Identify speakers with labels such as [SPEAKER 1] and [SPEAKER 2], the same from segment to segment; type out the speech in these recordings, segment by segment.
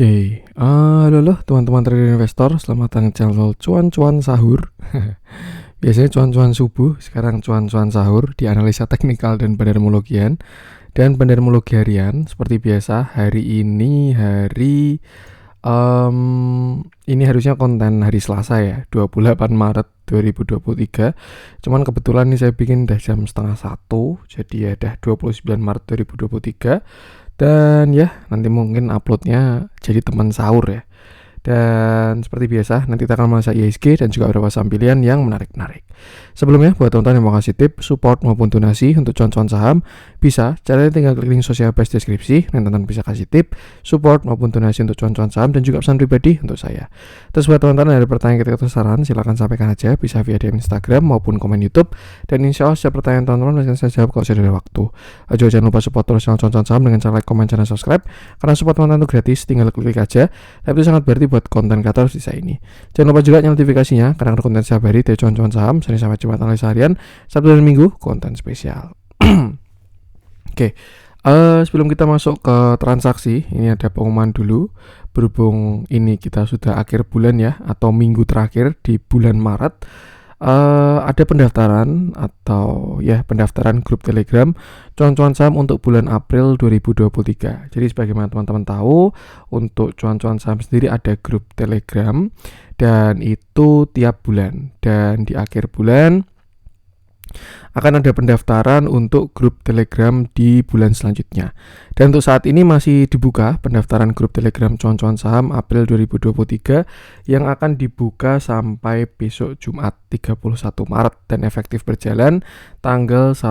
[SPEAKER 1] Oke, halo teman-teman trader investor, selamat datang di channel cuan-cuan sahur. Biasanya cuan-cuan subuh, sekarang cuan-cuan sahur di analisa teknikal dan pendermologian dan pendermologi harian. Seperti biasa, hari ini ini harusnya konten hari Selasa ya, 28 Maret 2023. Cuman kebetulan nih saya bikin udah jam setengah 1, jadi ya udah 29 Maret 2023. Dan ya, nanti mungkin uploadnya jadi teman sahur ya. Dan seperti biasa, nanti kita akan mengasah ISG dan juga beberapa saham pilihan yang menarik-menarik. Sebelumnya, buat teman-teman yang mau kasih tip, support maupun donasi untuk cuan-cuan saham, bisa, caranya tinggal klik link sosial base deskripsi, dan teman-teman bisa kasih tip, support maupun donasi untuk cuan-cuan saham, dan juga pesan pribadi untuk saya. Terus buat teman-teman yang ada pertanyaan ketika saran, silahkan sampaikan aja, bisa via DM Instagram maupun komen YouTube, dan insya Allah setiap pertanyaan teman-teman akan saya jawab kalau saya ada waktu. Juga jangan lupa support terus channel cuan-cuan saham dengan cara like, komen, dan subscribe, karena support teman-teman itu gratis, tinggal klik aja, tapi itu sangat berarti buat konten kreator di saya ini. Jangan lupa juga nyalakan notifikasinya karena ada konten setiap hari dari cuan-cuan saham, Senin sampai Jumat analisa harian, Sabtu dan Minggu konten spesial. Oke, sebelum kita masuk ke transaksi, ini ada pengumuman dulu. Berhubung ini kita sudah akhir bulan ya, atau minggu terakhir di bulan Maret. Ada pendaftaran atau ya pendaftaran grup Telegram cuan-cuan saham untuk bulan April 2023. Jadi sebagaimana teman-teman tahu, untuk cuan-cuan saham sendiri ada grup Telegram dan itu tiap bulan, dan di akhir bulan akan ada pendaftaran untuk grup Telegram di bulan selanjutnya. Dan untuk saat ini masih dibuka pendaftaran grup Telegram cuan-cuan saham April 2023 yang akan dibuka sampai besok Jumat 31 Maret dan efektif berjalan tanggal 1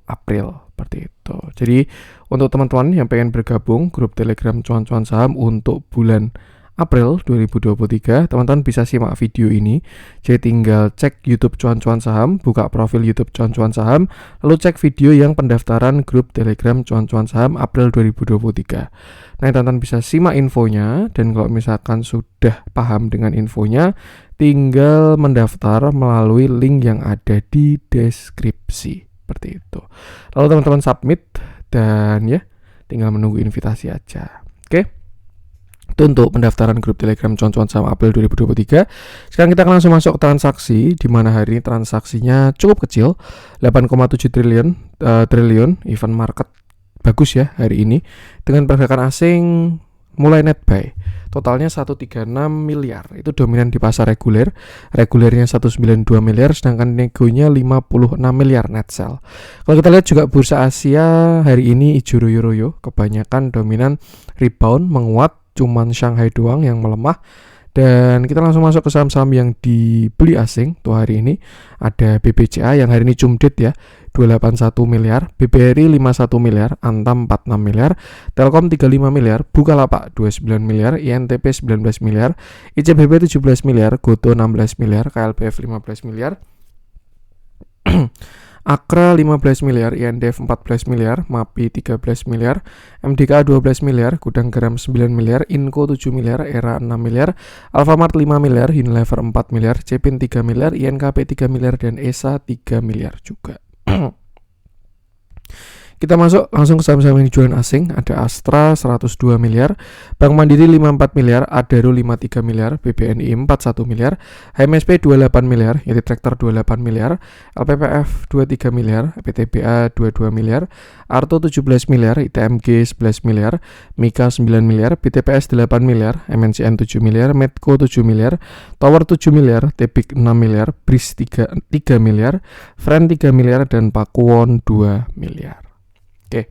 [SPEAKER 1] April. Seperti itu. Jadi untuk teman-teman yang pengen bergabung grup Telegram cuan-cuan saham untuk bulan April 2023, teman-teman bisa simak video ini. Jadi tinggal cek YouTube cuan-cuan saham, buka profil YouTube cuan-cuan saham, lalu cek video yang pendaftaran grup Telegram cuan-cuan saham April 2023. Nah, teman-teman bisa simak infonya, dan kalau misalkan sudah paham dengan infonya, tinggal mendaftar melalui link yang ada di deskripsi. Seperti itu. Lalu teman-teman submit dan ya, tinggal menunggu invitasi aja. Oke? Itu untuk pendaftaran grup Telegram cuan-cuan saham April 2023. Sekarang kita akan langsung masuk ke transaksi, di mana hari ini transaksinya cukup kecil, 8,7 triliun, event market bagus ya hari ini, dengan pergerakan asing mulai net buy. Totalnya 136 miliar, itu dominan di pasar regulernya 192 miliar, sedangkan negonya 56 miliar net sell. Kalau kita lihat juga bursa Asia hari ini ijo royo-royo, kebanyakan dominan rebound, menguat, cuman Shanghai doang yang melemah. Dan kita langsung masuk ke saham-saham yang dibeli asing tuh hari ini. Ada BBCA yang hari ini cumdit ya, 281 miliar, BBRI 51 miliar, Antam 46 miliar, Telkom 35 miliar, Bukalapak 29 miliar, INTP 19 miliar, ICBP 17 miliar, Goto 16 miliar, KLPF 15 miliar, Akra 15 miliar, INDF 14 miliar, MAPI 13 miliar, MDK 12 miliar, Gudang Garam 9 miliar, Inco 7 miliar, Era 6 miliar, Alfamart 5 miliar, Unilever 4 miliar, Cepin 3 miliar, INKP 3 miliar, dan ESA 3 miliar juga. Kita masuk langsung ke saham-saham yang dijualan asing. Ada Astra 102 miliar, Bank Mandiri 54 miliar, Adaro 53 miliar, BBNI 41 miliar, HMSP 28 miliar, Yeti Tractor 28 miliar, LPPF 23 miliar, PTBA 22 miliar, Arto 17 miliar, ITMG 11 miliar, Mika 9 miliar, BTPS 8 miliar, MNCN 7 miliar, Medco 7 miliar, Tower 7 miliar, Tepik 6 miliar, BRIS 3 miliar, Friend 3 miliar, dan Pakuwon 2 miliar. Oke.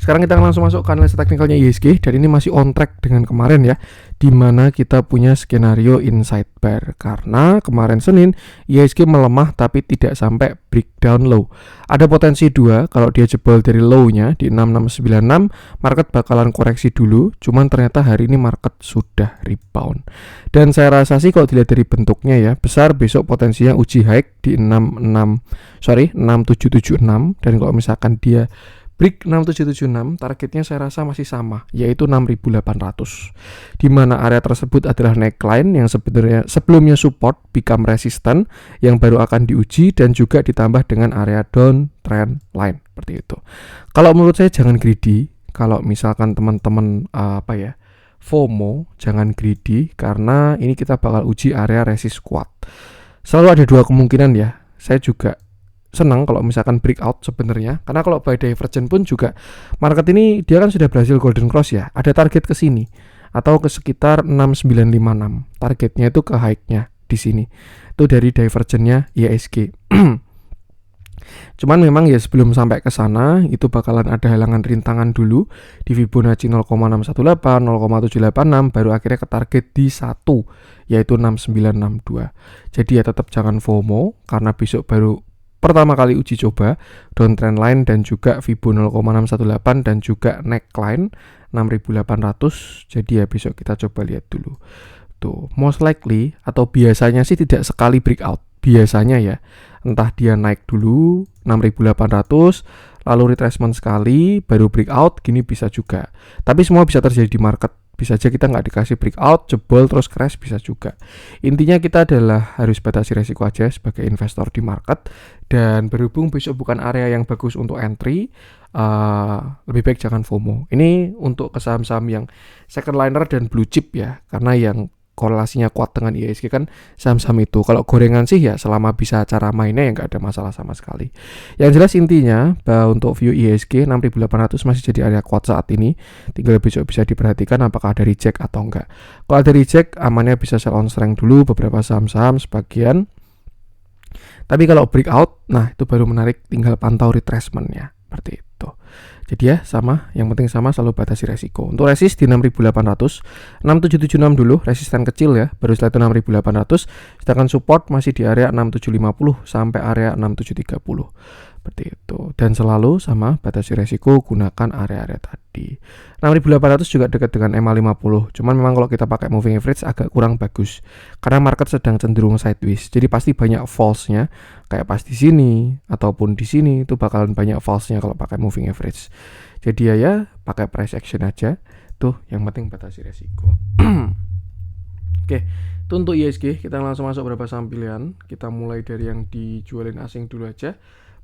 [SPEAKER 1] Sekarang kita akan langsung masuk ke analisa teknikalnya ISG, dan ini masih on track dengan kemarin ya, dimana kita punya skenario inside bar, karena kemarin Senin ISG melemah tapi tidak sampai breakdown low. Ada potensi 2, kalau dia jebol dari low-nya di 6696, market bakalan koreksi dulu, cuman ternyata hari ini market sudah rebound. Dan saya rasa sih kalau dilihat dari bentuknya ya, besar besok potensinya uji high di 6776, dan kalau misalkan dia break 6776, targetnya saya rasa masih sama, yaitu 6800. Di mana area tersebut adalah neckline yang sebenarnya sebelumnya support become resistant yang baru akan diuji, dan juga ditambah dengan area downtrend line seperti itu. Kalau menurut saya jangan greedy. Kalau misalkan teman-teman FOMO, jangan greedy, karena ini kita bakal uji area resist kuat. Selalu ada dua kemungkinan ya. Saya juga senang kalau misalkan breakout sebenarnya, karena kalau buy divergent pun juga market ini dia kan sudah berhasil golden cross ya, ada target ke sini atau ke sekitar 6956. Targetnya itu ke high-nya di sini. Itu dari divergentnya IHSG. Cuman memang ya sebelum sampai ke sana itu bakalan ada halangan rintangan dulu di Fibonacci 0,618, 0,786 baru akhirnya ke target di 1 yaitu 6962. Jadi ya tetap jangan FOMO karena besok baru pertama kali uji coba downtrend line dan juga Fibo 0,618 dan juga neckline 6800. Jadi ya besok kita coba lihat dulu. Tuh, most likely atau biasanya sih tidak sekali breakout. Biasanya ya, entah dia naik dulu 6800 lalu retracement sekali baru breakout, gini bisa juga. Tapi semua bisa terjadi di market. Bisa aja kita nggak dikasih breakout, jebol terus crash, bisa juga. Intinya kita adalah harus batasi resiko aja sebagai investor di market. Dan berhubung besok bukan area yang bagus untuk entry, lebih baik jangan FOMO. Ini untuk saham-saham yang second liner dan blue chip ya, karena yang korelasinya kuat dengan IHSG kan saham-saham itu. Kalau gorengan sih ya selama bisa cara mainnya ya nggak ada masalah sama sekali. Yang jelas intinya bahwa untuk view IHSG 6800 masih jadi area kuat saat ini. Tinggal besok bisa diperhatikan apakah ada reject atau enggak. Kalau ada reject amannya bisa sell on strength dulu beberapa saham-saham sebagian. Tapi kalau breakout, nah itu baru menarik, tinggal pantau retracement-nya seperti itu. Jadi ya sama, yang penting sama, selalu batasi resiko. Untuk resist di 6800, 6776 dulu, resisten kecil ya, baru setelah itu 6800, sedangkan support masih di area 6750 sampai area 6730. Seperti itu. Dan selalu sama, batasi resiko, gunakan area-area tadi. 6800 juga dekat dengan MA50, cuman memang kalau kita pakai moving average agak kurang bagus. Karena market sedang cenderung sideways, jadi pasti banyak false-nya, kayak pas di sini, ataupun di sini, itu bakalan banyak false-nya kalau pakai moving average. Jadi ya pakai price action aja, tuh yang penting batasi resiko. Oke, itu untuk IHSG, kita langsung masuk beberapa saham pilihan. Kita mulai dari yang dijualin asing dulu aja.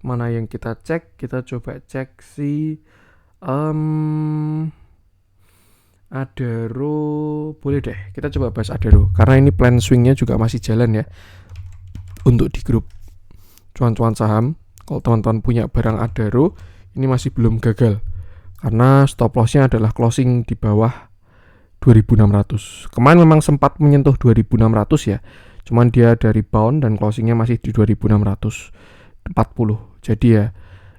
[SPEAKER 1] Mana yang kita cek, kita coba cek si Adaro, boleh deh kita coba bahas Adaro karena ini plan swingnya juga masih jalan ya untuk di grup cuan-cuan saham. Kalau teman-teman punya barang Adaro ini masih belum gagal karena stop lossnya adalah closing di bawah 2600. Kemarin memang sempat menyentuh 2600 ya, cuman dia dari bound dan closingnya masih di 2640. Jadi ya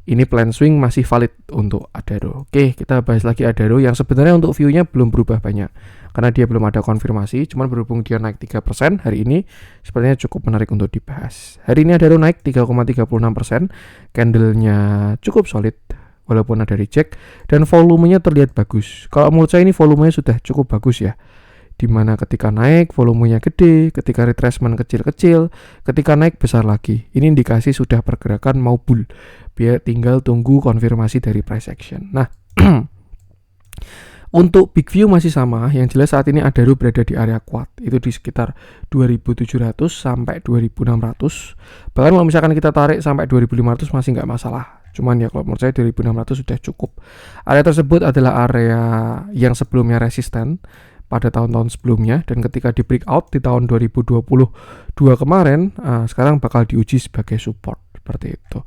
[SPEAKER 1] ini plan swing masih valid untuk Adaro. Oke, kita bahas lagi Adaro yang sebenarnya untuk view-nya belum berubah banyak karena dia belum ada konfirmasi, cuman berhubung dia naik 3% hari ini sepertinya cukup menarik untuk dibahas. Hari ini Adaro naik 3,36%, candle-nya cukup solid walaupun ada reject dan volumenya terlihat bagus. Kalau menurut saya ini volumenya sudah cukup bagus ya. Dimana ketika naik volumenya gede, ketika retracement kecil-kecil, ketika naik besar lagi. Ini indikasi sudah pergerakan mau bull. Biar tinggal tunggu konfirmasi dari price action. Nah, untuk big view masih sama. Yang jelas saat ini Adaro berada di area kuat. Itu di sekitar 2700 sampai 2600. Bahkan kalau misalkan kita tarik sampai 2500 masih nggak masalah. Cuman ya kalau menurut saya 2600 sudah cukup. Area tersebut adalah area yang sebelumnya resisten pada tahun-tahun sebelumnya dan ketika di breakout di tahun 2022 kemarin sekarang bakal diuji sebagai support seperti itu.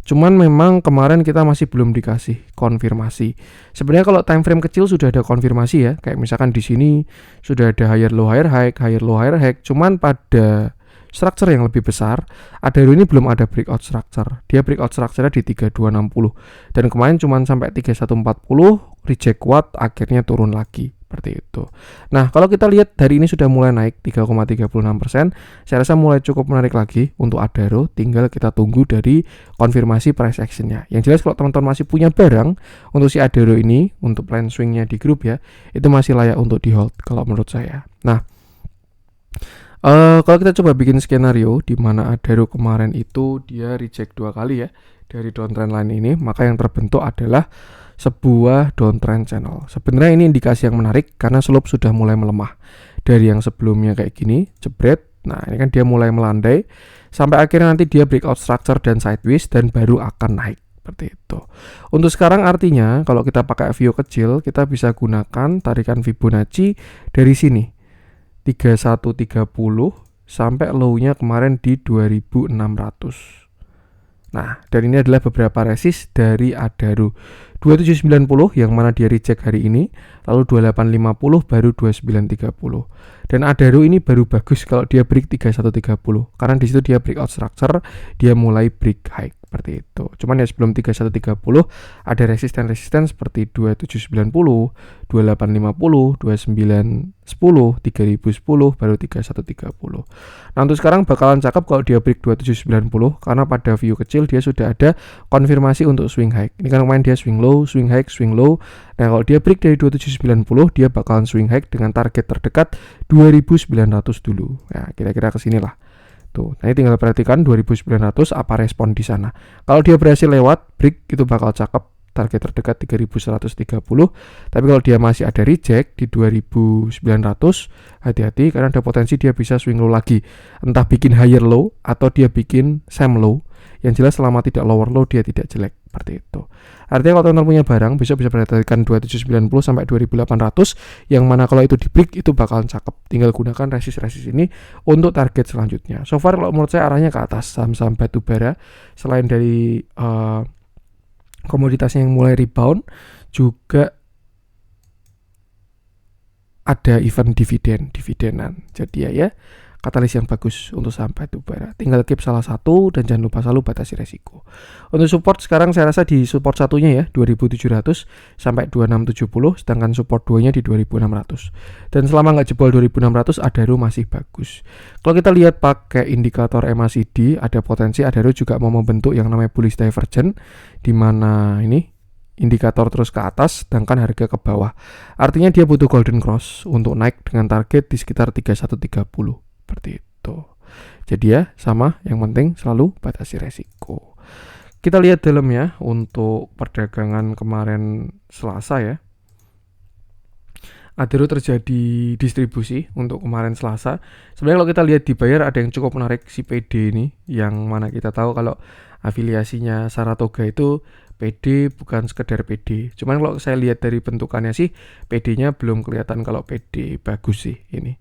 [SPEAKER 1] Cuman memang kemarin kita masih belum dikasih konfirmasi. Sebenarnya kalau time frame kecil sudah ada konfirmasi ya, kayak misalkan di sini sudah ada higher low higher high, higher low higher high. Cuman pada structure yang lebih besar, Adaro ini belum ada breakout structure. Dia breakout structure-nya di 3260 dan kemarin cuman sampai 3140 reject kuat akhirnya turun lagi. Seperti itu. Nah, kalau kita lihat hari ini sudah mulai naik 3,36%, saya rasa mulai cukup menarik lagi untuk Adaro, tinggal kita tunggu dari konfirmasi price action-nya. Yang jelas kalau teman-teman masih punya barang untuk si Adaro ini, untuk plan swing-nya di grup ya, itu masih layak untuk di hold kalau menurut saya. Nah, kalau kita coba bikin skenario di mana Adaro kemarin itu dia reject 2 kali ya dari downtrend line ini, maka yang terbentuk adalah sebuah downtrend channel. Sebenarnya ini indikasi yang menarik karena slope sudah mulai melemah dari yang sebelumnya kayak gini, jebret. Nah, ini kan dia mulai melandai sampai akhirnya nanti dia breakout structure dan sideways dan baru akan naik. seperti itu. Untuk sekarang artinya kalau kita pakai view kecil, kita bisa gunakan tarikan Fibonacci dari sini 3130 sampai low-nya kemarin di 2600. Nah, dan ini adalah beberapa resist dari Adaro. 2790 yang mana dia reject hari ini, lalu 2850 baru 2930. Dan Adaro ini baru bagus kalau dia break 3130 karena di situ dia breakout structure, dia mulai break high seperti itu. Cuman ya sebelum 3130 ada resisten seperti 2790, 2850, 2910, 3010 baru 3130. Nah, untuk sekarang bakalan cakep kalau dia break 2790 karena pada view kecil dia sudah ada konfirmasi untuk swing high. Ini kan kemarin dia swing low, swing high, swing low. Nah, kalau dia break dari 2790 dia bakalan swing high dengan target terdekat 2900 dulu. Ya, kira-kira ke sini lah. Tuh, nah ini tinggal perhatikan 2900 apa respon di sana. Kalau dia berhasil lewat break itu bakal cakep, target terdekat 3130. Tapi kalau dia masih ada reject di 2900, hati-hati karena ada potensi dia bisa swing low lagi. Entah bikin higher low atau dia bikin same low. Yang jelas selama tidak lower low dia tidak jelek seperti itu. Artinya kalau teman-teman punya barang besok bisa perhatikan 2790 sampai 2800 yang mana kalau itu di break itu bakalan cakep. Tinggal gunakan resist ini untuk target selanjutnya. So far kalau menurut saya arahnya ke atas saham-saham batu bara selain dari komoditasnya yang mulai rebound juga ada event dividenan. Jadi ya katalis yang bagus untuk saham batu bara. Tinggal keep salah satu dan jangan lupa selalu batasi resiko. Untuk support sekarang saya rasa di support satunya ya 2700 sampai 2670, sedangkan support 2-nya di 2600. Dan selama nggak jebol 2600 Adaro masih bagus. Kalau kita lihat pakai indikator MACD ada potensi Adaro juga mau membentuk yang namanya bullish divergence di mana ini indikator terus ke atas sedangkan harga ke bawah. Artinya dia butuh golden cross untuk naik dengan target di sekitar 3130. Seperti itu. Jadi ya sama, yang penting selalu batasi resiko. Kita lihat dalamnya untuk perdagangan kemarin Selasa ya. Adaro terjadi distribusi untuk kemarin Selasa. Sebenarnya kalau kita lihat di buyer ada yang cukup menarik si PD ini, yang mana kita tahu kalau afiliasinya Saratoga itu PD bukan sekedar PD. Cuman kalau saya lihat dari bentukannya sih PD-nya belum kelihatan kalau PD bagus sih ini.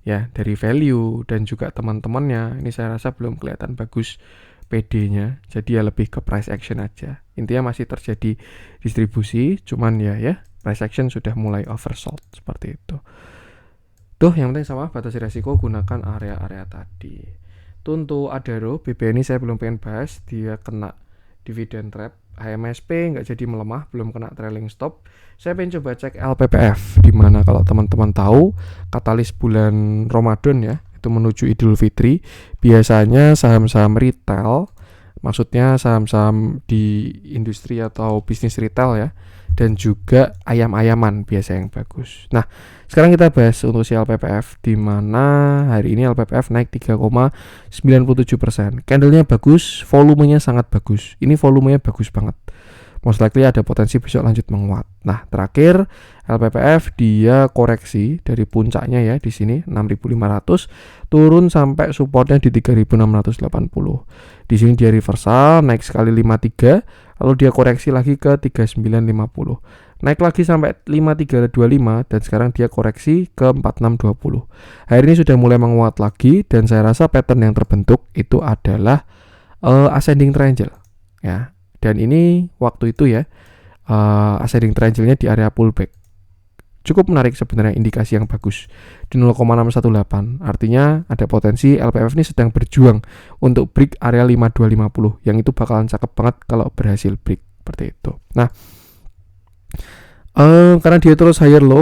[SPEAKER 1] Ya, dari value dan juga teman-temannya ini saya rasa belum kelihatan bagus PD-nya. Jadi ya lebih ke price action aja. Intinya masih terjadi distribusi, cuman ya price action sudah mulai oversold seperti itu. Tuh, yang penting sama batasi resiko, gunakan area-area tadi. Tuh untuk Adaro, BP ini saya belum pengen bahas, dia kena dividend trap. HMSP nggak jadi melemah, belum kena trailing stop. Saya pengen coba cek LPPF, dimana kalau teman-teman tahu katalis bulan Ramadan ya, itu menuju Idul Fitri, biasanya saham-saham retail, maksudnya saham-saham di industri atau bisnis retail ya, dan juga ayam-ayaman biasa yang bagus. Nah, sekarang kita bahas untuk si LPPF, di mana hari ini LPPF naik 3,97%. Candlenya bagus, volumenya sangat bagus. Ini volumenya bagus banget. Most likely ada potensi besok lanjut menguat. Nah, terakhir LPPF dia koreksi dari puncaknya ya di sini 6.500 turun sampai supportnya di 3.680. Di sini dia reversal naik sekali 53, lalu dia koreksi lagi ke 3950. Naik lagi sampai 5325 dan sekarang dia koreksi ke 4620. Hari ini sudah mulai menguat lagi dan saya rasa pattern yang terbentuk itu adalah ascending triangle ya. Dan ini waktu itu ya ascending triangle-nya di area pullback. Cukup menarik sebenarnya, indikasi yang bagus di 0,618. Artinya ada potensi LPF ini sedang berjuang untuk break area 5250 yang itu bakalan cakep banget kalau berhasil break seperti itu. Nah, karena dia terus higher low,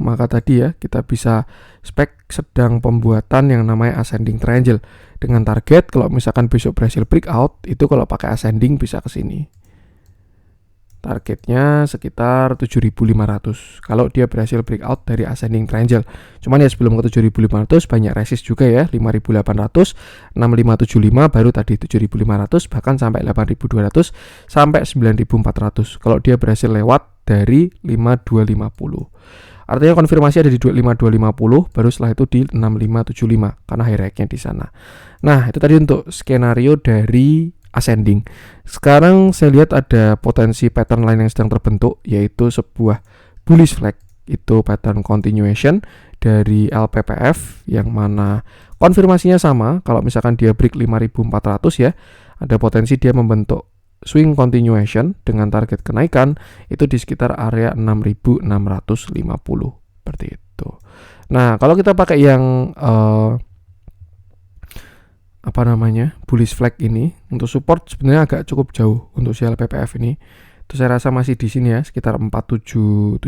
[SPEAKER 1] maka tadi ya kita bisa spek sedang pembuatan yang namanya ascending triangle dengan target kalau misalkan besok berhasil breakout itu kalau pakai ascending bisa ke sini. Targetnya sekitar 7.500 kalau dia berhasil breakout dari ascending triangle. Cuman ya sebelum ke 7.500 banyak resist juga ya, 5.800, 6.575 baru tadi 7.500 bahkan sampai 8.200 sampai 9.400 kalau dia berhasil lewat dari 5.250. Artinya konfirmasi ada di 5.250 baru setelah itu di 6.575 karena high rate-nya di sana. Nah, itu tadi untuk skenario dari ascending. Sekarang saya lihat ada potensi pattern lain yang sedang terbentuk, yaitu sebuah bullish flag. Itu pattern continuation dari LPPF yang mana konfirmasinya sama. Kalau misalkan dia break 5.400 ya, ada potensi dia membentuk swing continuation dengan target kenaikan itu di sekitar area 6.650 seperti itu. Nah, kalau kita pakai yang bullish flag ini untuk support sebenarnya agak cukup jauh untuk si LPPF ini. Itu saya rasa masih di sini ya, sekitar 4770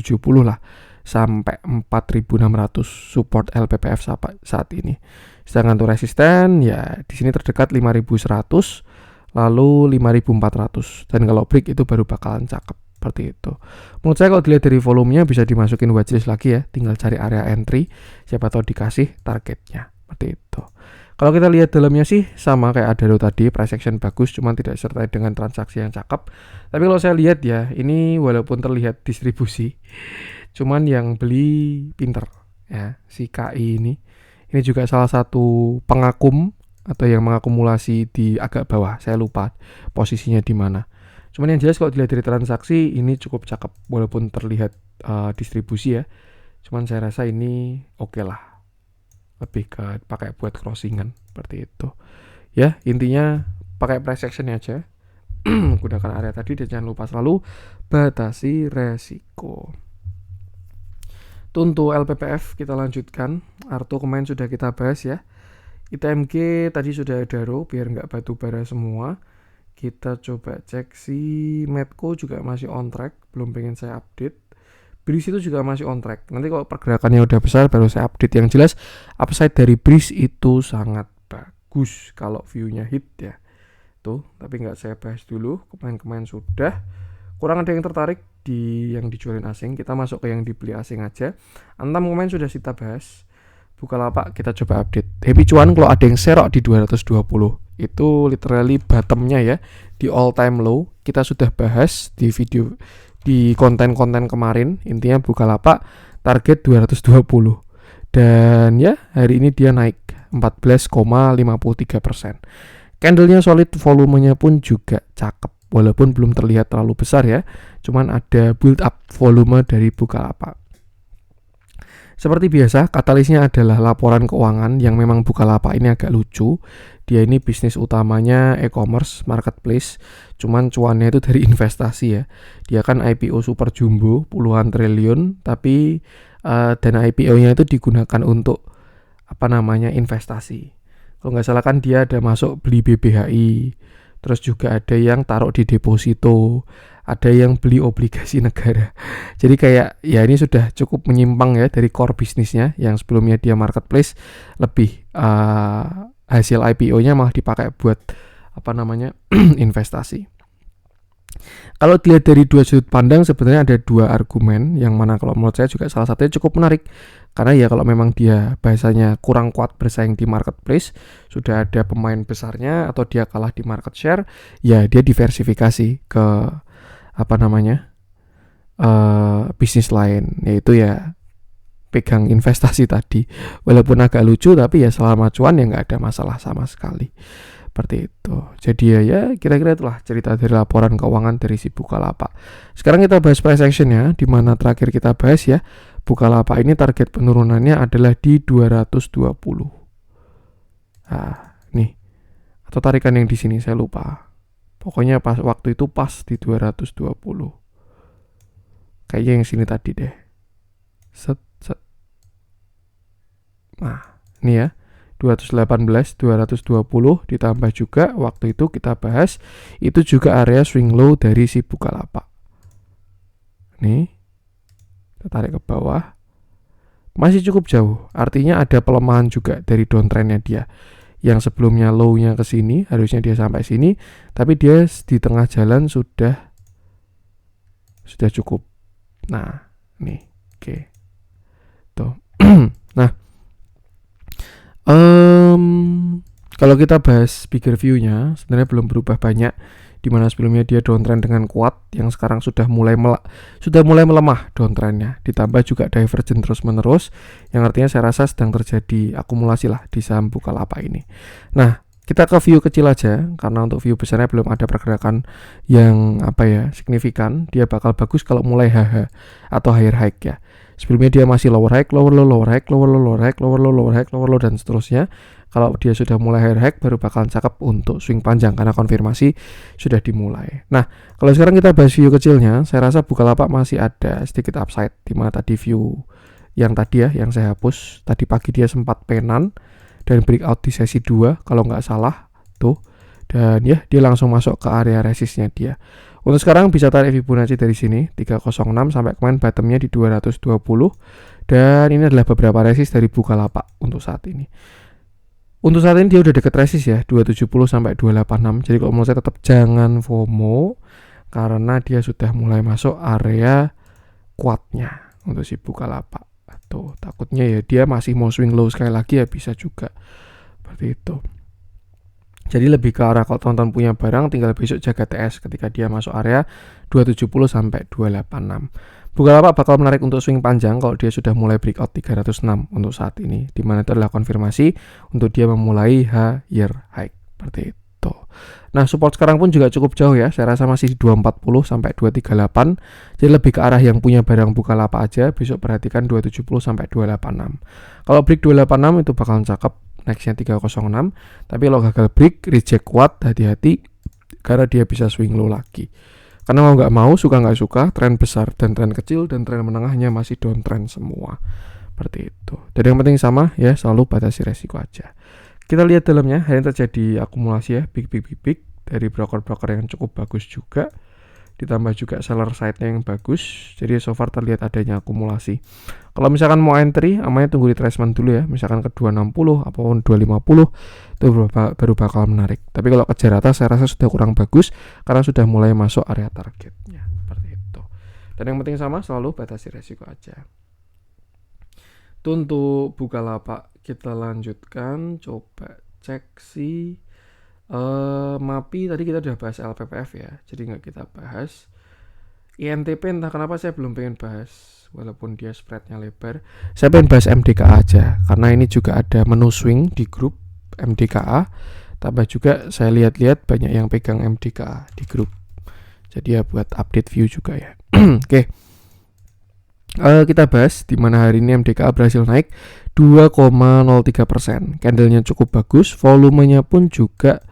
[SPEAKER 1] lah sampai 4600 support LPPF saat ini. Sedangkan untuk resisten ya di sini terdekat 5100 lalu 5400 dan kalau break itu baru bakalan cakep seperti itu. Menurut saya kalau dilihat dari volumenya bisa dimasukin watchlist lagi ya, tinggal cari area entry, siapa tahu dikasih targetnya seperti itu. Kalau kita lihat dalamnya sih sama kayak Adaro tadi, price action bagus cuman tidak disertai dengan transaksi yang cakep. Tapi kalau saya lihat ya, ini walaupun terlihat distribusi, cuman yang beli pinter ya, si KI ini juga salah satu pengakum atau yang mengakumulasi di agak bawah. Saya lupa posisinya di mana. Cuman yang jelas kalau dilihat dari transaksi ini cukup cakep walaupun terlihat distribusi ya. Cuman saya rasa ini oke lah. Lebih ke pakai buat crossingan seperti itu. Ya, intinya pakai price action aja. Gunakan area tadi dan jangan lupa selalu batasi resiko. Untuk LPPF kita lanjutkan. Arto kemarin sudah kita bahas ya. ITMG tadi sudah Adaro biar nggak batu bara semua. Kita coba cek si Medco juga masih on track, belum pengen saya update. Breeze itu juga masih on track. Nanti kalau pergerakannya udah besar baru saya update. Yang jelas upside dari Breeze itu sangat bagus kalau view-nya hit ya. Tuh, tapi nggak saya bahas dulu. Kemarin sudah. Kurang ada yang tertarik di yang dijualin asing. Kita masuk ke yang dibeli asing aja. Antam kemarin sudah kita bahas. Bukalapak kita coba update. Happy cuan kalau ada yang serok di 220. Itu literally bottomnya ya. Di all time low. Kita sudah bahas di video di konten-konten kemarin. Intinya Bukalapak target 220 dan ya hari ini dia naik 14,53%. Candlenya solid, volumenya pun juga cakep walaupun belum terlihat terlalu besar ya, cuman ada build up volume dari Bukalapak. Seperti biasa, katalisnya adalah laporan keuangan yang memang Bukalapak ini agak lucu. Dia ini bisnis utamanya e-commerce, marketplace. Cuman cuannya itu dari investasi ya. Dia kan IPO super jumbo, puluhan triliun. Tapi dana IPO-nya itu digunakan untuk investasi. Kalau nggak salah kan dia ada masuk beli BBHI. Terus juga ada yang taruh di deposito, ada yang beli obligasi negara. Jadi kayak ya ini sudah cukup menyimpang ya dari core bisnisnya yang sebelumnya dia marketplace, lebih hasil IPO-nya malah dipakai buat investasi. Kalau dilihat dari dua sudut pandang sebenarnya ada dua argumen yang mana kalau menurut saya juga salah satunya cukup menarik. Karena ya kalau memang dia bahasanya kurang kuat bersaing di marketplace, sudah ada pemain besarnya atau dia kalah di market share, ya dia diversifikasi ke bisnis lain, yaitu ya pegang investasi tadi. Walaupun agak lucu tapi ya selama cuan ya nggak ada masalah sama sekali. Seperti itu. Jadi ya kira-kira itulah cerita dari laporan keuangan dari si Bukalapak. Sekarang kita bahas price action ya, di mana terakhir kita bahas ya Bukalapak ini target penurunannya adalah di 220. Nah, nih. Atau tarikan yang di sini saya lupa. Pokoknya pas waktu itu pas di 220. Kayaknya yang sini tadi deh. Set. Nah, ini ya. 218, 220 ditambah juga waktu itu kita bahas itu juga area swing low dari si Bukalapak. Nih, kita tarik ke bawah, masih cukup jauh, artinya ada pelemahan juga dari downtrendnya dia. Yang sebelumnya low-nya ke sini, harusnya dia sampai sini, tapi dia di tengah jalan sudah cukup. Nah, nih, oke. Tuh. Nah, kalau kita bahas bigger view-nya sebenarnya belum berubah banyak, di mana sebelumnya dia downtrend dengan kuat, yang sekarang sudah mulai melemah downtrendnya, ditambah juga divergent terus-menerus, yang artinya saya rasa sedang terjadi akumulasi lah di saham Bukalapak ini. Nah, Kita ke view kecil aja, karena untuk view besarnya belum ada pergerakan yang signifikan. Dia bakal bagus kalau mulai HH atau higher high ya. Sebelumnya dia masih lower high, lower low, lower high, lower low, lower high, lower low, lower high, lower low, dan seterusnya. Kalau dia sudah mulai higher high, baru bakal cakep untuk swing panjang karena konfirmasi sudah dimulai. Nah, kalau sekarang kita bahas view kecilnya, saya rasa Bukalapak masih ada sedikit upside, di mana tadi view yang tadi ya, yang saya hapus tadi pagi dia sempat penan dan breakout di sesi 2 kalau nggak salah tuh, dan ya dia langsung masuk ke area resistnya dia. Untuk sekarang bisa tarik Fibonacci dari sini 306 sampai kemarin bottomnya di 220, dan ini adalah beberapa resist dari Bukalapak untuk saat ini. Untuk saat ini dia udah deket resist ya 270 sampai 286. Jadi kalau menurut saya tetap jangan FOMO karena dia sudah mulai masuk area kuatnya untuk si Bukalapak. Tuh, takutnya ya dia masih mau swing low sekali lagi ya bisa juga seperti itu. Jadi lebih ke arah kalau teman-teman punya barang tinggal besok jaga TS ketika dia masuk area 270 sampai 286. Bukalapak bakal menarik untuk swing panjang kalau dia sudah mulai breakout 306 untuk saat ini, dimana itu adalah konfirmasi untuk dia memulai higher high seperti itu. Nah, support sekarang pun juga cukup jauh ya, saya rasa masih di 240 sampai 238. Jadi lebih ke arah yang punya barang Bukalapak aja, besok perhatikan 270 sampai 286. Kalau break 286 itu bakalan cakep, nextnya 306. Tapi kalau gagal break, reject kuat, hati-hati karena dia bisa swing low lagi. Karena mau nggak mau, suka nggak suka, tren besar dan tren kecil dan tren menengahnya masih downtrend semua. Seperti itu. Jadi yang penting sama ya, selalu batasi resiko aja. Kita lihat dalamnya, hari ini terjadi akumulasi ya, big dari broker-broker yang cukup bagus juga. Ditambah juga seller side-nya yang bagus. Jadi so far terlihat adanya akumulasi. Kalau misalkan mau entry, amanya tunggu retracement dulu ya. Misalkan ke 260 ataupun 250, itu baru bakal menarik. Tapi kalau kejar atas saya rasa sudah kurang bagus karena sudah mulai masuk area targetnya. Seperti itu. Dan yang penting sama, selalu batasi resiko aja. Itu untuk Bukalapak. Kita lanjutkan, coba cek si MAPI. Tadi kita udah bahas LPPF ya, jadi nggak kita bahas. INTP entah kenapa saya belum pengen bahas, walaupun dia spreadnya lebar. Saya pengen bahas MDKA aja, karena ini juga ada menu swing di grup MDKA. Tambah juga saya lihat-lihat banyak yang pegang MDKA di grup, jadi ya buat update view juga ya. Oke. Kita bahas di mana hari ini MDKA berhasil naik 2,03%. Candlenya cukup bagus, volumenya pun juga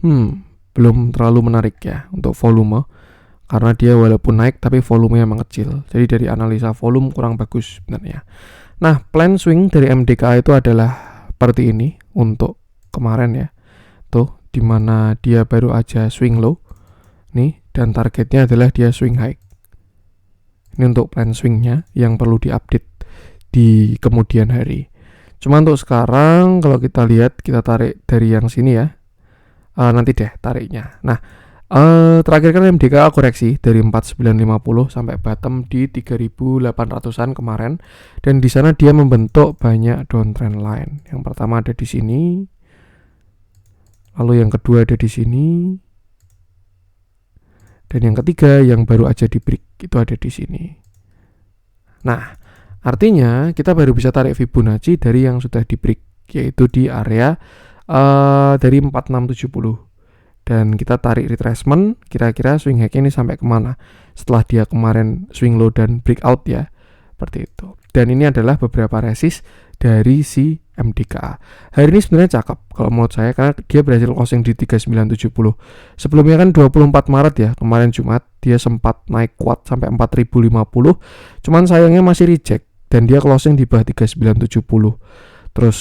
[SPEAKER 1] belum terlalu menarik ya untuk volume, karena dia walaupun naik tapi volumenya mengecil. Jadi dari analisa volume kurang bagus sebenarnya. Nah, plan swing dari MDKA itu adalah seperti ini untuk kemarin ya. Tuh, dimana dia baru aja swing low nih, dan targetnya adalah dia swing high. Ini untuk plan swingnya yang perlu diupdate di kemudian hari. Cuma untuk sekarang kalau kita lihat, kita tarik dari yang sini ya. Nanti deh tariknya. Nah, terakhir kan MDKA koreksi dari 4950 sampai bottom di 3800-an kemarin, dan di sana dia membentuk banyak downtrend line. Yang pertama ada di sini. Lalu yang kedua ada di sini. Dan yang ketiga yang baru aja di break itu ada di sini. Nah, artinya kita baru bisa tarik Fibonacci dari yang sudah di break, yaitu di area dari 4670. Dan kita tarik retracement, kira-kira swing high ini sampai kemana setelah dia kemarin swing low dan breakout ya, seperti itu. Dan ini adalah beberapa resist dari si MDKA. Hari ini sebenarnya cakep kalau menurut saya, karena dia berhasil closing di 3970. Sebelumnya kan 24 Maret ya, kemarin Jumat dia sempat naik kuat sampai 4050. Cuman sayangnya masih reject dan dia closing di bawah 3970. Terus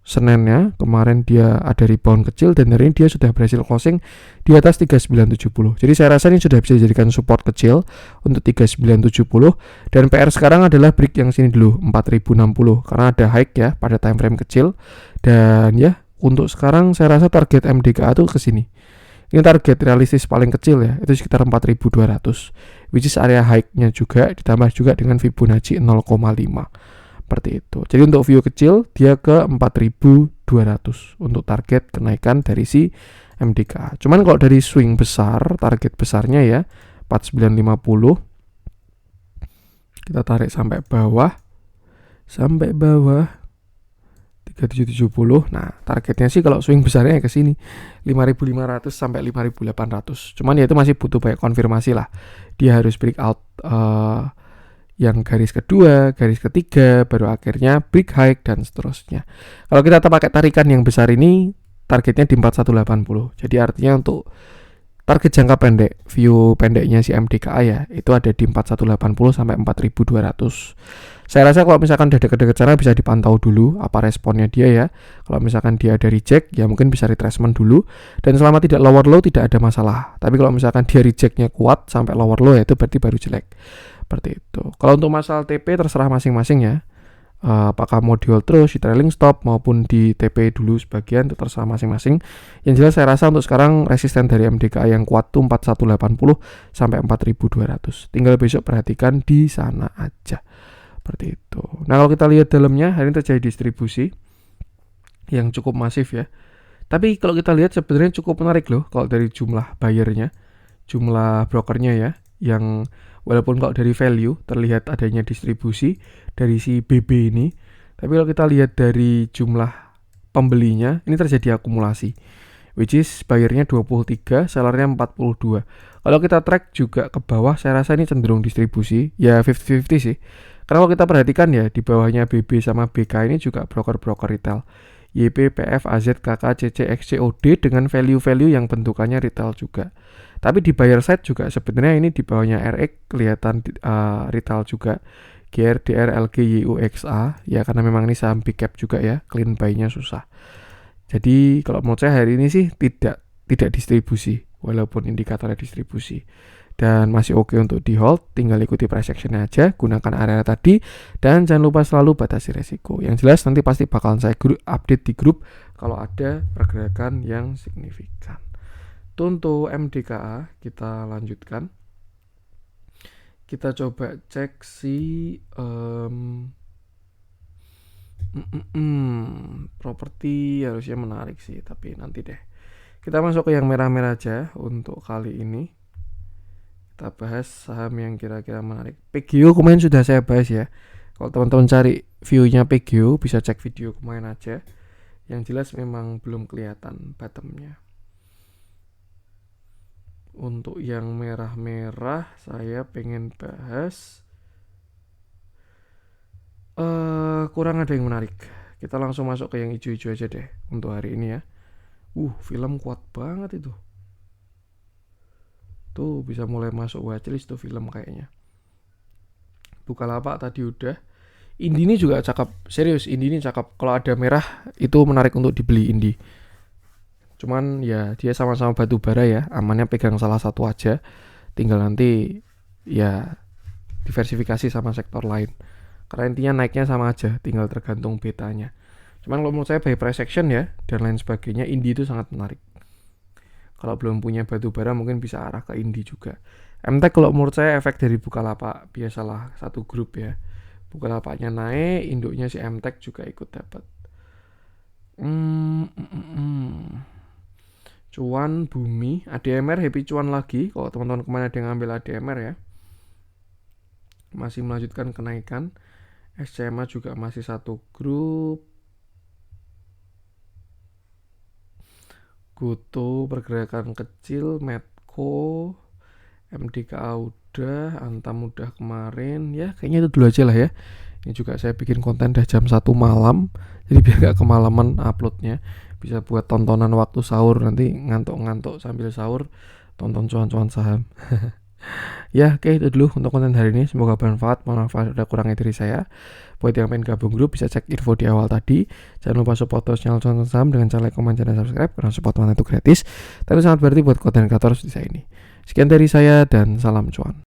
[SPEAKER 1] Seninnya kemarin dia ada rebound kecil, dan hari ini dia sudah berhasil closing di atas 3970. Jadi saya rasa ini sudah bisa dijadikan support kecil untuk 3970. Dan PR sekarang adalah break yang sini dulu 4060 karena ada high ya pada time frame kecil. Dan ya untuk sekarang saya rasa target MDKA tuh ke sini. Ini target realistis paling kecil ya, itu sekitar 4200, which is area high-nya juga, ditambah juga dengan Fibonacci 0,5. Seperti itu. Jadi untuk view kecil dia ke 4200 untuk target kenaikan dari si MDKA. Cuman kalau dari swing besar, target besarnya ya 4950. Kita tarik sampai bawah 3950. 3770. Nah, targetnya sih kalau swing besarnya ke sini 5.500 sampai 5.800. Cuman ya itu masih butuh banyak konfirmasi lah. Dia harus breakout yang garis kedua, garis ketiga, baru akhirnya big high dan seterusnya. Kalau kita pakai tarikan yang besar ini, targetnya di 4180. Jadi artinya untuk target jangka pendek, view pendeknya si MDKA ya, itu ada di 4180 sampai 4200. Saya rasa kalau misalkan udah deket-deket sana bisa dipantau dulu apa responnya dia ya. Kalau misalkan dia ada reject, ya mungkin bisa retracement dulu. Dan selama tidak lower low tidak ada masalah. Tapi kalau misalkan dia rejectnya kuat sampai lower low ya itu berarti baru jelek. Seperti itu. Kalau untuk masalah TP terserah masing-masing ya. Apakah mau di hold terus di trailing stop maupun di TP dulu sebagian, itu terserah masing-masing. Yang jelas saya rasa untuk sekarang resisten dari MDKA yang kuat tuh 4180 sampai 4200. Tinggal besok perhatikan di sana aja. Seperti itu. Nah, kalau kita lihat dalamnya hari ini terjadi distribusi yang cukup masif ya. Tapi kalau kita lihat sebenarnya cukup menarik loh kalau dari jumlah buyernya, jumlah brokernya ya, yang walaupun kalau dari value terlihat adanya distribusi dari si BB ini, tapi kalau kita lihat dari jumlah pembelinya ini terjadi akumulasi, which is buyernya 23, sellernya 42. Kalau kita track juga ke bawah, saya rasa ini cenderung distribusi ya 50-50 sih. Karena kalau kita perhatikan ya di bawahnya BB sama BK ini juga broker-broker retail, YP, PF, AZ, KK, CC, XCOD dengan value-value yang bentukannya retail juga. Tapi di buyer side juga sebenarnya ini di bawahnya RX kelihatan retail juga. GR, DR, LG, YU, XA ya, karena memang ini saham big cap juga ya, clean buy-nya susah. Jadi kalau menurut saya hari ini sih tidak distribusi walaupun indikatornya distribusi. Dan masih oke untuk di hold, tinggal ikuti price action-nya aja, gunakan area tadi, dan jangan lupa selalu batasi resiko. Yang jelas nanti pasti bakalan saya update di grup kalau ada pergerakan yang signifikan. Untuk MDKA kita lanjutkan. Kita coba cek si properti harusnya menarik sih, tapi nanti deh. Kita masuk ke yang merah-merah aja untuk kali ini. Kita bahas saham yang kira-kira menarik. PGO kemarin sudah saya bahas ya. Kalau teman-teman cari view-nya PGO bisa cek video kemarin aja. Yang jelas memang belum kelihatan bottom-nya. Untuk yang merah-merah saya pengen bahas kurang ada yang menarik. Kita langsung masuk ke yang hijau-hijau aja deh untuk hari ini ya. Film kuat banget itu. Tuh bisa mulai masuk watchlist tuh film kayaknya. Bukalapak tadi udah. Indi ini juga cakep, serius Indi ini cakep. Kalau ada merah itu menarik untuk dibeli Indi. Cuman ya dia sama-sama batu bara ya, amannya pegang salah satu aja. Tinggal nanti ya diversifikasi sama sektor lain. Karena intinya naiknya sama aja, tinggal tergantung betanya. Cuman kalau menurut saya by price action ya dan lain sebagainya, Indi itu sangat menarik. Kalau belum punya batu bara mungkin bisa arah ke Indi juga. MTech kalau menurut saya efek dari Bukalapak, biasalah satu grup ya. Bukalapaknya naik, induknya si MTech juga ikut dapat. Cuan Bumi, ADMR happy cuan lagi. Kalau teman-teman kemana ada yang ngambil ADMR ya, masih melanjutkan kenaikan. SCMA juga masih satu grup. Goto pergerakan kecil, Medco, MDKA udah, Antam udah kemarin. Ya kayaknya itu dulu aja lah ya. Ini juga saya bikin konten dah jam 1 malam, jadi biar gak kemalaman uploadnya. Bisa buat tontonan waktu sahur, nanti ngantuk-ngantuk sambil sahur tonton cuan-cuan saham. Ya oke, itu dulu untuk konten hari ini. Semoga bermanfaat. Mohon maaf ada kurangnya dari saya. Buat yang pengen gabung grup bisa cek info di awal tadi. Jangan lupa support terus channel cuan saham dengan cara like, komen, dan subscribe, karena support mana itu gratis tapi sangat berarti buat konten kreator di saya ini. Sekian dari saya dan salam cuan.